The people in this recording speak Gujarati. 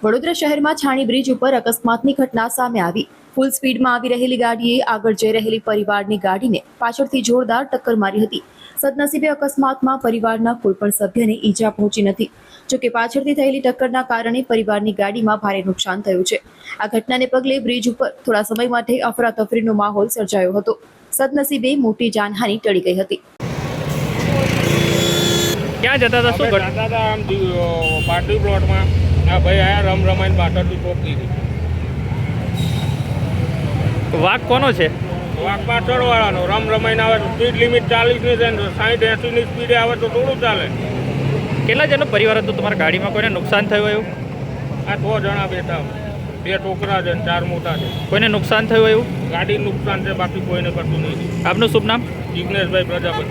વડોદરા શહેરમાં છાણી બ્રિજ ઉપર અકસ્માતની ઘટના સામે આવી। ફૂલ સ્પીડમાં આવી રહેલી ગાડીએ આગળ જઈ રહેલી પરિવારની ગાડીને પાછળથી જોરદાર ટક્કર મારી હતી। સદનસીબે અકસ્માતમાં પરિવારના કોઈ પણ સભ્યને ઈજા પહોંચી નથી। જોકે પાછળથી થયેલી ટક્કરના કારણે પરિવારની ગાડીમાં ભારે નુકસાન થયું છે। આ ઘટનાને પગલે બ્રિજ ઉપર થોડા સમય માટે અફરાતફરીનો માહોલ સર્જાયો હતો। સદનસીબે મોટી જાનહાનિ ટળી ગઈ હતી। ક્યાં જતા હતા? શું જતા હતા આમ પાર્ટી પ્લોટમાં આ ભાઈ આયા રમાઈને પાછળથી ઠોક દીધી। વાક કોનો છે? વાક પાછળવાળાનો રમાઈને આવે તો સ્પીડ લિમિટ 40ની છે ને 60-80ની સ્પીડે આવે તો થોડું ચાલે। કેટલા જણનો પરિવાર હતો તમારા? ગાડીમાં કોઈને નુકસાન થયું એવું? આ 6 જણા બેઠા, 2 છોકરા છે ને 4 મોટા છે। કોઈને નુકસાન થયું એવું? ગાડી નુકસાન છે, બાકી કોઈને કશું નહીં। આપનું શુભ નામ? જિગ્નેશભાઈ પ્રજાપતિ।